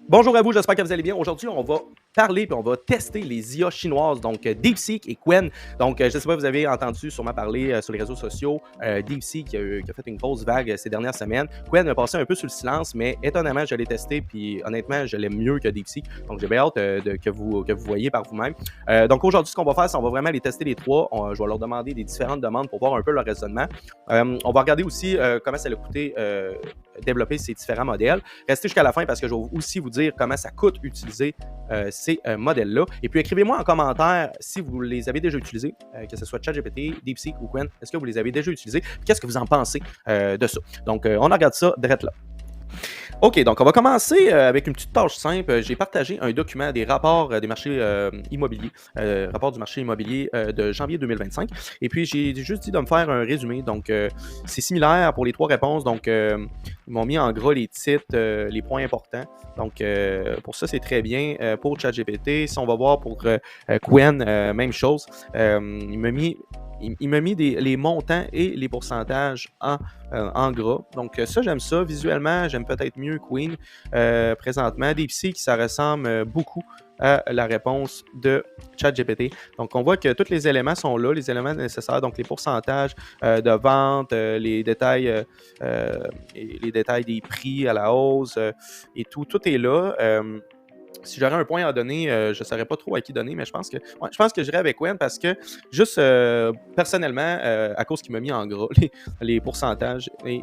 Bonjour à vous, j'espère que vous allez bien. Aujourd'hui, on va parler et on va tester les IA chinoises, donc DeepSeek et Qwen. Donc, je ne sais pas, vous avez entendu sûrement parler sur les réseaux sociaux. DeepSeek qui a fait une grosse vague ces dernières semaines. Qwen a passé un peu sur le silence, mais étonnamment, je l'ai testé, puis honnêtement, je l'aime mieux que DeepSeek. Donc, j'ai bien hâte que vous voyez par vous-même. Donc, aujourd'hui, ce qu'on va faire, c'est qu'on va vraiment les tester les trois. Je vais leur demander des différentes demandes pour voir un peu leur raisonnement. On va regarder aussi comment ça a coûté développer ces différents modèles. Restez jusqu'à la fin parce que je vais aussi vous dire comment ça coûte utiliser ces modèles-là. Et puis écrivez-moi en commentaire si vous les avez déjà utilisés, que ce soit ChatGPT, DeepSeek ou Qwen. Est-ce que vous les avez déjà utilisés? Qu'est-ce que vous en pensez de ça? Donc, on regarde ça direct là. OK, donc on va commencer avec une petite tâche simple. J'ai partagé un document des rapports des marchés immobiliers, rapport du marché immobilier de janvier 2025. Et puis, j'ai juste dit de me faire un résumé. Donc, c'est similaire pour les trois réponses. Donc, ils m'ont mis en gras les titres, les points importants. Donc, pour ça, c'est très bien. Pour ChatGPT, si on va voir pour Qwen, même chose. Il m'a mis les montants et les pourcentages en gras. Donc ça, j'aime ça. Visuellement, j'aime peut-être mieux Qwen présentement. DeepSeek, ça ressemble beaucoup à la réponse de ChatGPT. Donc, on voit que tous les éléments sont là, les éléments nécessaires, donc les pourcentages de vente, les détails des prix à la hausse et tout est là. Si j'aurais un point à donner, je ne saurais pas trop à qui donner, mais je pense que j'irais avec Qwen parce que juste personnellement, à cause qu'il m'a mis en gras les pourcentages et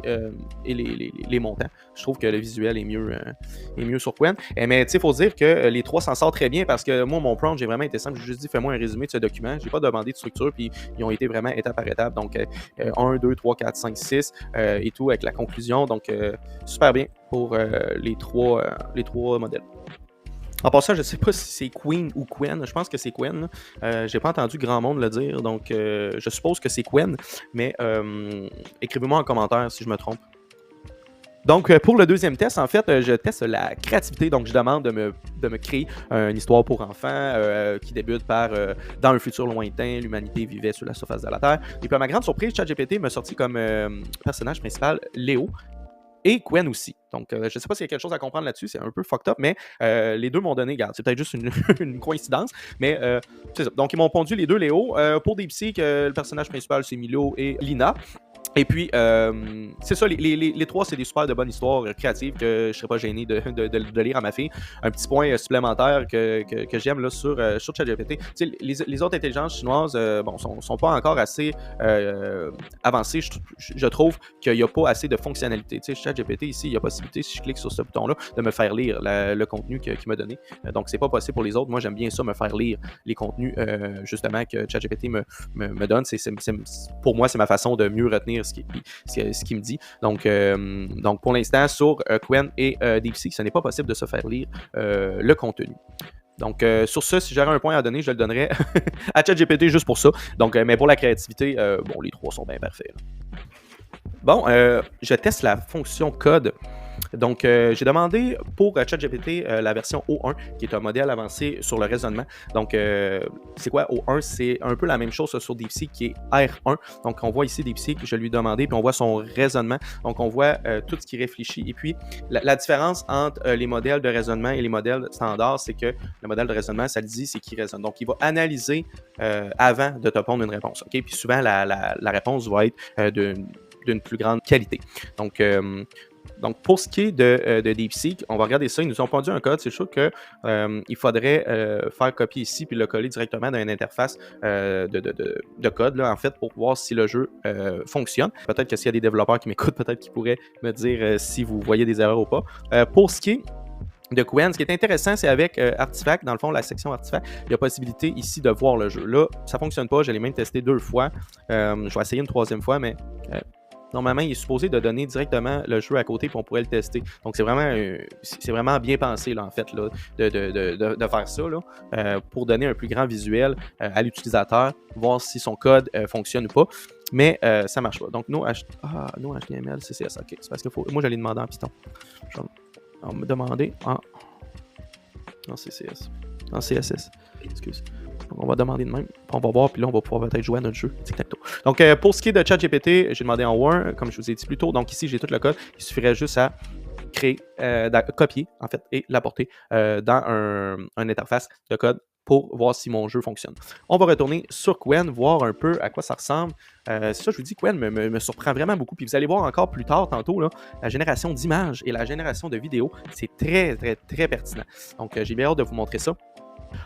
les montants, je trouve que le visuel est mieux sur Qwen. Mais il faut dire que les trois s'en sortent très bien parce que moi, mon prompt, j'ai vraiment été simple. J'ai juste dit, fais-moi un résumé de ce document. Je n'ai pas demandé de structure, puis ils ont été vraiment étape par étape. Donc, 1, 2, 3, 4, 5, 6 et tout avec la conclusion. Donc, super bien pour les trois modèles. En passant, je ne sais pas si c'est Qwen ou Qwen. Je pense que c'est Qwen. J'ai pas entendu grand monde le dire, donc je suppose que c'est Qwen. Mais écrivez-moi en commentaire si je me trompe. Donc, pour le deuxième test, en fait, je teste la créativité. Donc, je demande de me créer une histoire pour enfants qui débute par dans un futur lointain, l'humanité vivait sur la surface de la Terre. Et puis, à ma grande surprise, ChatGPT m'a sorti comme personnage principal Léo. Et Qwen aussi. Donc, je ne sais pas s'il y a quelque chose à comprendre là-dessus, c'est un peu fucked up, mais les deux m'ont donné, regarde, c'est peut-être juste une coïncidence, mais c'est ça. Donc, ils m'ont pondu les deux Léo. Pour DeepSeek, le personnage principal, c'est Milo et Lina. Et puis, c'est ça, les trois, c'est des super de bonnes histoires créatives que je ne serais pas gêné de lire à ma fille. Un petit point supplémentaire que j'aime là, sur ChatGPT. Les autres intelligences chinoises sont pas encore assez avancées. Je trouve qu'il n'y a pas assez de fonctionnalités. ChatGPT, ici, il y a possibilité, si je clique sur ce bouton-là, de me faire lire le contenu qu'il m'a donné. Donc, c'est pas possible pour les autres. Moi, j'aime bien ça, me faire lire les contenus, justement, que ChatGPT me donne. Pour moi, c'est ma façon de mieux retenir ce qu'il me dit. Donc pour l'instant, sur Qwen et DeepSeek, ce n'est pas possible de se faire lire le contenu. Donc, sur ça, si j'aurais un point à donner, je le donnerais à ChatGPT juste pour ça. Donc, mais pour la créativité, les trois sont bien parfaits. Là. Bon, je teste la fonction code. Donc, j'ai demandé pour ChatGPT la version O1, qui est un modèle avancé sur le raisonnement. Donc, c'est quoi O1? C'est un peu la même chose sur DeepSeek qui est R1. Donc, on voit ici DeepSeek, je lui ai demandé, puis on voit son raisonnement. Donc, on voit tout ce qui réfléchit. Et puis, la différence entre les modèles de raisonnement et les modèles standards, c'est que le modèle de raisonnement, ça le dit, c'est qui raisonne. Donc, il va analyser avant de te pondre une réponse. Okay? Puis souvent, la réponse va être d'une plus grande qualité. Donc, pour ce qui est de DeepSeek, on va regarder ça. Ils nous ont pondu un code. C'est sûr qu'il faudrait faire copier ici puis le coller directement dans une interface de code, là, en fait, pour voir si le jeu fonctionne. Peut-être que s'il y a des développeurs qui m'écoutent, peut-être qu'ils pourraient me dire si vous voyez des erreurs ou pas. Pour ce qui est de Qwen, ce qui est intéressant, c'est avec Artifact, dans le fond, la section Artifact, il y a possibilité ici de voir le jeu. Là, ça ne fonctionne pas. Je l'ai même testé 2 fois. Je vais essayer une 3e fois, mais... normalement, il est supposé de donner directement le jeu à côté puis on pourrait le tester. Donc, c'est vraiment bien pensé, là, en fait, là, de faire ça là, pour donner un plus grand visuel à l'utilisateur, voir si son code fonctionne ou pas. Mais ça marche pas. Donc, no HTML, CSS. OK, c'est parce que moi, j'allais demander en Python. On va me demander en CSS. En CSS. Excuse. Donc, on va demander de même, puis on va voir, puis là, on va pouvoir peut-être jouer à notre jeu tic-tac-toe. Donc, pour ce qui est de ChatGPT, j'ai demandé en Word, comme je vous ai dit plus tôt. Donc, ici, j'ai tout le code. Il suffirait juste à créer, copier en fait et l'apporter dans un interface de code pour voir si mon jeu fonctionne. On va retourner sur Qwen, voir un peu à quoi ça ressemble. Ça, je vous dis, Qwen me surprend vraiment beaucoup. Puis vous allez voir encore plus tard, tantôt, là, la génération d'images et la génération de vidéos, c'est très, très, très pertinent. Donc, j'ai bien hâte de vous montrer ça.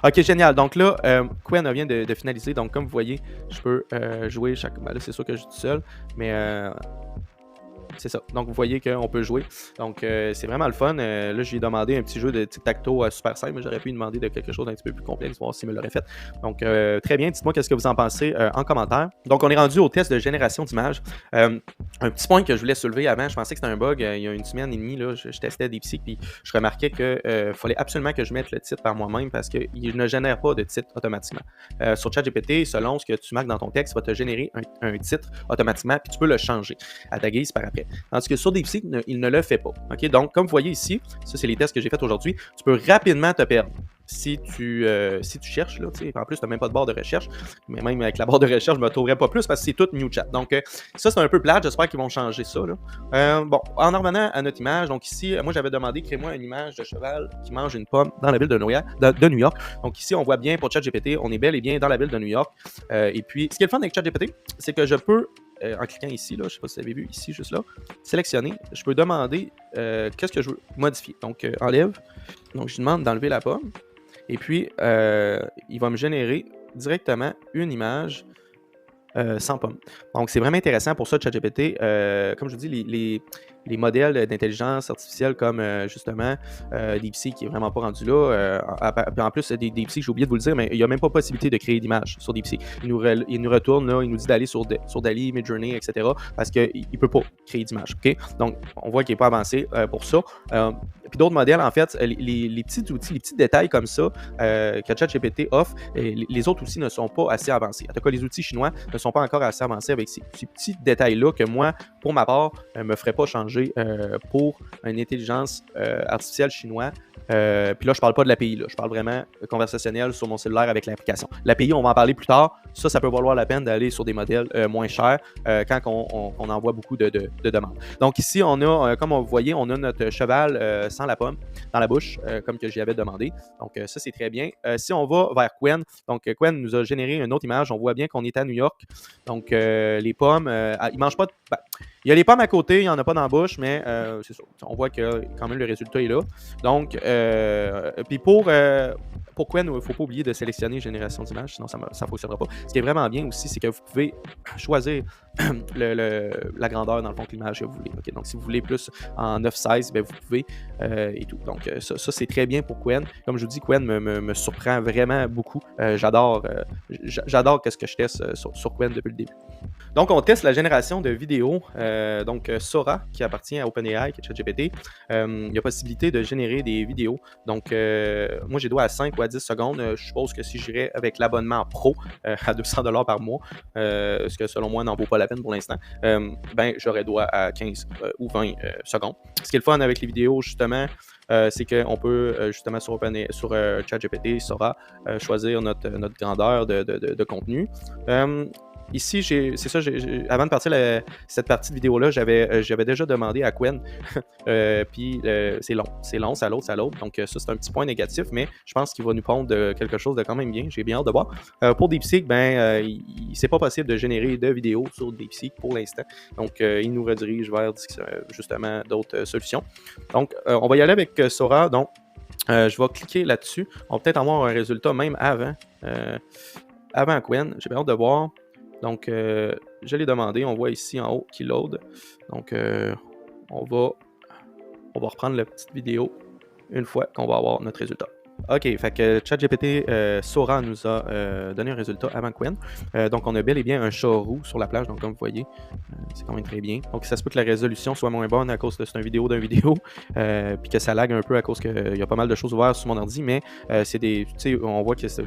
Ok, génial. Donc là, Qwen vient de finaliser. Donc, comme vous voyez, je peux jouer chaque. Ben là, c'est sûr que je suis tout seul, mais c'est ça. Donc, vous voyez qu'on peut jouer. Donc, c'est vraiment le fun. Là, j'ai demandé un petit jeu de tic-tac-toe super simple, mais j'aurais pu lui demander de quelque chose d'un petit peu plus complexe, voir s'il me l'aurait fait. Donc, très bien. Dites-moi qu'est-ce que vous en pensez en commentaire. Donc, on est rendu au test de génération d'images. Un petit point que je voulais soulever avant, je pensais que c'était un bug. Il y a une semaine et demie, là, je testais DeepSeek, puis je remarquais qu'il fallait absolument que je mette le titre par moi-même parce qu'il ne génère pas de titre automatiquement. Sur ChatGPT, selon ce que tu marques dans ton texte, il va te générer un titre automatiquement, puis tu peux le changer à ta guise par après. Tandis que sur DeepSeek, il ne le fait pas. Okay? Donc, comme vous voyez ici, ça, c'est les tests que j'ai faits aujourd'hui, tu peux rapidement te perdre. Si tu cherches, là, en plus, tu n'as même pas de barre de recherche, mais même avec la barre de recherche, je ne me trouverai pas plus parce que c'est tout New Chat. Donc, ça, c'est un peu plate. J'espère qu'ils vont changer ça. Là. Bon, en revenant à notre image, donc ici, moi, j'avais demandé, crée-moi une image de cheval qui mange une pomme dans la ville de New York. Donc, ici, on voit bien pour ChatGPT, on est bel et bien dans la ville de New York. Et puis, ce qui est le fun avec ChatGPT, c'est que je peux, en cliquant ici, là, je ne sais pas si vous avez vu, ici, juste là, sélectionner, je peux demander qu'est-ce que je veux modifier. Donc, enlève. Donc, je lui demande d'enlever la pomme. Et puis, il va me générer directement une image sans pomme. Donc, c'est vraiment intéressant pour ça, ChatGPT. Comme je vous dis, les modèles d'intelligence artificielle comme, justement, DeepSeek qui est vraiment pas rendu là. En plus, DeepSeek, j'ai oublié de vous le dire, mais il n'y a même pas possibilité de créer d'image sur DeepSeek. Il nous retourne, là, il nous dit d'aller sur DALL-E, Midjourney, etc. parce qu'il ne peut pas créer d'image. Okay? Donc, on voit qu'il n'est pas avancé pour ça. Puis d'autres modèles, en fait, les petits outils, les petits détails comme ça que ChatGPT offre, les autres outils ne sont pas assez avancés. En tout cas, les outils chinois ne sont pas encore assez avancés avec ces petits détails-là que moi, pour ma part, ne me ferait pas changer pour une intelligence artificielle chinoise. Puis là, je ne parle pas de l'API, là. Je parle vraiment conversationnel sur mon cellulaire avec l'application. L'API, on va en parler plus tard. Ça peut valoir la peine d'aller sur des modèles moins chers quand on envoie beaucoup de demandes. Donc ici, on a, comme vous voyez, on a notre cheval sans la pomme dans la bouche, comme que j'y avais demandé. Donc ça, c'est très bien. Si on va vers Qwen, donc Qwen nous a généré une autre image. On voit bien qu'on est à New York. Donc les pommes, ils ne mangent pas... il y a les pommes à côté, il n'y en a pas dans la bouche, mais c'est ça. On voit que quand même le résultat est là. Donc, puis pour Qwen, il ne faut pas oublier de sélectionner génération d'images, sinon ça ne fonctionnera pas. Ce qui est vraiment bien aussi, c'est que vous pouvez choisir la grandeur dans le fond de l'image que vous voulez. Okay? Donc, si vous voulez plus en 9-16, ben, vous pouvez et tout. Donc, ça c'est très bien pour Qwen. Comme je vous dis, Qwen me surprend vraiment beaucoup. J'adore ce que je teste sur Qwen depuis le début. Donc, on teste la génération de vidéos. Donc, Sora, qui appartient à OpenAI, qui est ChatGPT, il y a possibilité de générer des vidéos. Donc, moi, j'ai droit à 5 ou à 10 secondes. Je suppose que si j'irais avec l'abonnement pro à 200$ par mois, ce que selon moi n'en vaut pas la peine pour l'instant, ben, j'aurais droit à 15 ou 20 secondes. Ce qui est le fun avec les vidéos, justement, c'est qu'on peut, justement, sur ChatGPT, Sora, choisir notre grandeur de contenu. Ici, c'est ça, avant de partir cette partie de vidéo-là, j'avais déjà demandé à Qwen, puis c'est long, ça l'autre. Donc ça, c'est un petit point négatif, mais je pense qu'il va nous pondre quelque chose de quand même bien. J'ai bien hâte de voir. Pour DeepSeek, c'est pas possible de générer de vidéos sur DeepSeek pour l'instant. Donc, il nous redirige vers, justement, d'autres solutions. Donc, on va y aller avec Sora. Donc, je vais cliquer là-dessus. On va peut-être avoir un résultat même avant Qwen. J'ai bien hâte de voir. Donc, je l'ai demandé. On voit ici en haut qu'il load. Donc, on va reprendre la petite vidéo une fois qu'on va avoir notre résultat. OK, fait que ChatGPT Sora nous a donné un résultat avant Qwen. Donc, on a bel et bien un chat roux sur la plage. Donc, comme vous voyez, c'est quand même très bien. Donc, ça se peut que la résolution soit moins bonne à cause que c'est une vidéo d'un vidéo. Puis que ça lag un peu à cause qu'il y a pas mal de choses ouvertes sur mon ordi. Mais on voit que c'est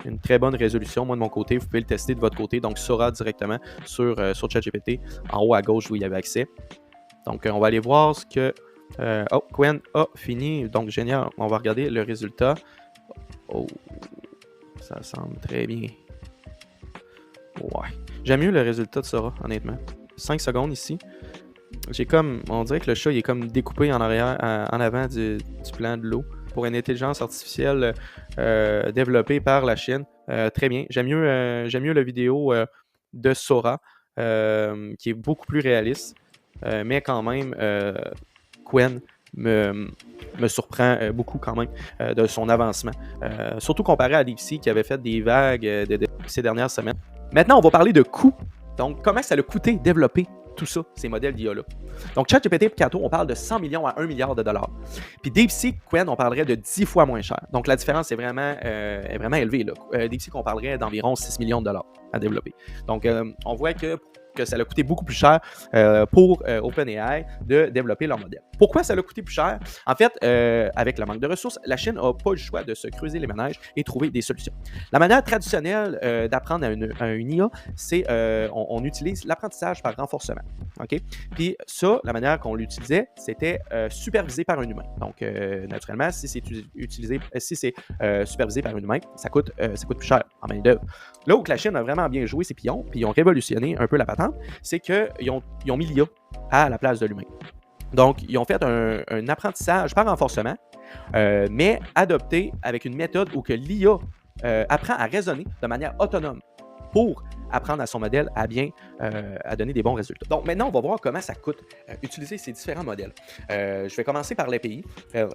une très bonne résolution. Moi, de mon côté, vous pouvez le tester de votre côté. Donc, Sora directement sur ChatGPT. En haut à gauche, vous y avez accès. Donc, on va aller voir ce que... Qwen a fini, donc génial. On va regarder le résultat. Oh, ça semble très bien. Ouais. J'aime mieux le résultat de Sora, honnêtement. 5 secondes ici. On dirait que le chat il est comme découpé en arrière, en avant du plan de l'eau pour une intelligence artificielle développée par la Chine. Très bien. J'aime mieux la vidéo de Sora, qui est beaucoup plus réaliste, mais quand même, Qwen me surprend beaucoup quand même de son avancement. Surtout comparé à DeepSeek qui avait fait des vagues ces dernières semaines. Maintenant, on va parler de coûts. Donc, comment ça a coûté développer tout ça, ces modèles d'IA-là. Donc, ChatGPT et Kato, on parle de 100 millions à 1 milliard de dollars. Puis DeepSeek, Qwen, on parlerait de 10 fois moins cher. Donc, la différence est vraiment élevée. Là. DeepSeek, on parlerait d'environ 6 millions de dollars à développer. Donc, on voit que ça a coûté beaucoup plus cher pour OpenAI de développer leur modèle. Pourquoi ça a coûté plus cher? En fait, avec le manque de ressources, la Chine n'a pas le choix de se creuser les manèges et trouver des solutions. La manière traditionnelle d'apprendre à une IA, c'est on utilise l'apprentissage par renforcement. Okay? Puis ça, la manière qu'on l'utilisait, c'était supervisé par un humain. Donc, naturellement, si c'est supervisé par un humain, ça coûte plus cher en main-d'œuvre. Là où la Chine a vraiment bien joué ses pions, puis ils ont révolutionné un peu la patente, c'est qu'ils ont mis l'IA à la place de l'humain. Donc, ils ont fait un apprentissage par renforcement, mais adopté avec une méthode où que l'IA apprend à raisonner de manière autonome pour apprendre à son modèle à donner des bons résultats. Donc maintenant, on va voir comment ça coûte utiliser ces différents modèles. Je vais commencer par l'API,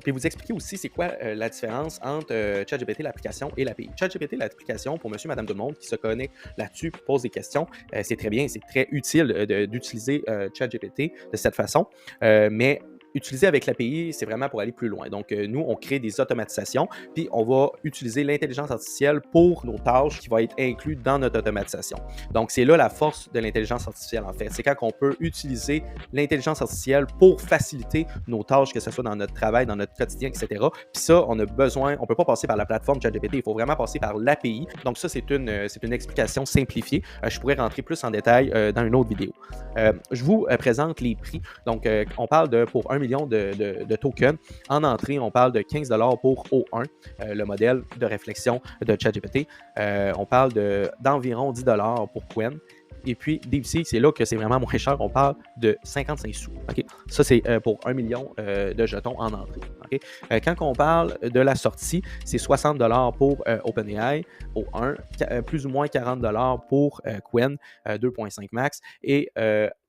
puis vous expliquer aussi c'est quoi la différence entre ChatGPT, l'application, et l'API. ChatGPT, l'application, pour monsieur, madame, tout le monde qui se connecte là-dessus, pose des questions, c'est très bien, c'est très utile d'utiliser ChatGPT de cette façon, mais utiliser avec l'API, c'est vraiment pour aller plus loin. Donc, nous, on crée des automatisations, puis on va utiliser l'intelligence artificielle pour nos tâches qui vont être incluses dans notre automatisation. Donc, c'est là la force de l'intelligence artificielle, en fait. C'est quand on peut utiliser l'intelligence artificielle pour faciliter nos tâches, que ce soit dans notre travail, dans notre quotidien, etc. Puis ça, on a besoin, on ne peut pas passer par la plateforme ChatGPT, il faut vraiment passer par l'API. Donc, ça, c'est une explication simplifiée. Je pourrais rentrer plus en détail dans une autre vidéo. Je vous présente les prix. Donc, on parle pour 1 million de tokens. En entrée, on parle de 15 $ pour O1, le modèle de réflexion de ChatGPT. On parle d'environ 10 $ pour Qwen. Et puis, DeepSeek, c'est là que c'est vraiment moins cher. On parle de 55 sous. Okay? Ça, c'est pour 1 million de jetons en entrée. Okay? Quand on parle de la sortie, c'est 60 $ pour OpenAI, O1, plus ou moins 40 $ pour Qwen, 2.5 max, et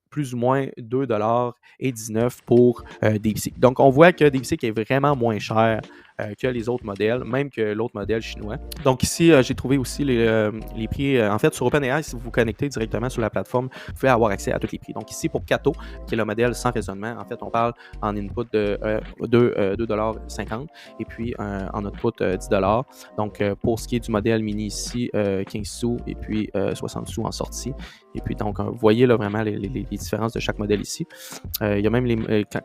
plus ou moins 2,19 $ pour DeepSeek. Donc, on voit que DeepSeek est vraiment moins cher que les autres modèles, même que l'autre modèle chinois. Donc ici, j'ai trouvé aussi les prix. En fait, sur OpenAI, si vous vous connectez directement sur la plateforme, vous pouvez avoir accès à tous les prix. Donc ici, pour Kato, qui est le modèle sans raisonnement, en fait, on parle en input de 2,50 $ et puis en output 10 $. Donc, pour ce qui est du modèle mini ici, 15 sous et puis 60 sous en sortie. Et puis, donc, vous voyez là vraiment les différences de chaque modèle ici. Il y a même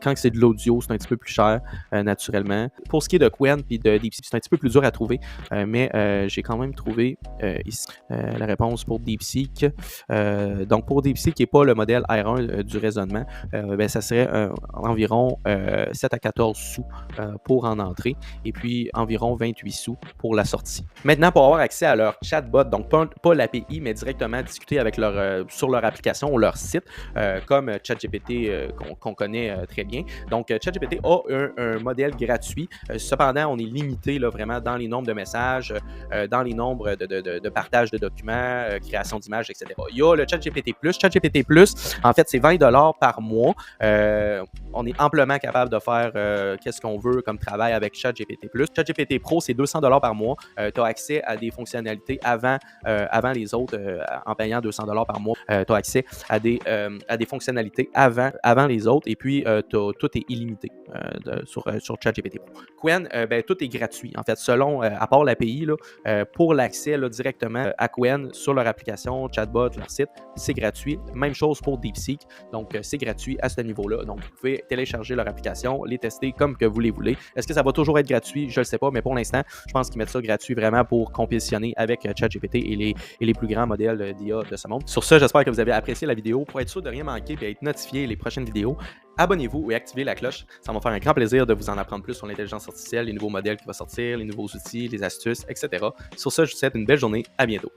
quand c'est de l'audio, c'est un petit peu plus cher, naturellement. Pour ce qui est de Qwen puis de DeepSeek, c'est un petit peu plus dur à trouver, mais j'ai quand même trouvé ici la réponse pour DeepSeek. Donc, pour DeepSeek, qui n'est pas le modèle R1 du raisonnement, ça serait environ 7 à 14 sous pour en entrée et puis environ 28 sous pour la sortie. Maintenant, pour avoir accès à leur chatbot, donc pas l'API, mais directement discuter avec sur leur application ou leur site, comme ChatGPT qu'on connaît très bien. Donc, ChatGPT a un modèle gratuit. Cependant, on est limité là, vraiment dans les nombres de messages, dans les nombres de partage de documents, création d'images, etc. Il y a le ChatGPT+. ChatGPT+, en fait, c'est 20 $ par mois. On est amplement capable de faire qu'est-ce qu'on veut comme travail avec ChatGPT+. ChatGPT Pro, c'est 200 $ par mois. Tu as accès à des fonctionnalités avant les autres, en payant 200 $ par mois. Tu as accès à des fonctionnalités avant les autres et puis tout est illimité sur ChatGPT Pro. Qwen, tout est gratuit. En fait, selon, à part l'API, pour l'accès directement à Qwen sur leur application, chatbot, leur site, c'est gratuit. Même chose pour DeepSeek. Donc, c'est gratuit à ce niveau-là. Donc, vous pouvez télécharger leur application, les tester comme que vous les voulez. Est-ce que ça va toujours être gratuit? Je ne le sais pas, mais pour l'instant, je pense qu'ils mettent ça gratuit vraiment pour compétitionner avec ChatGPT et les plus grands modèles d'IA de ce monde. Sur ce, j'espère que vous avez apprécié la vidéo. Pour être sûr de rien manquer et être notifié les prochaines vidéos, abonnez-vous et activez la cloche. Ça va me faire un grand plaisir de vous en apprendre plus sur l'intelligence artificielle, les nouveaux modèles qui vont sortir, les nouveaux outils, les astuces, etc. Sur ce, je vous souhaite une belle journée. À bientôt.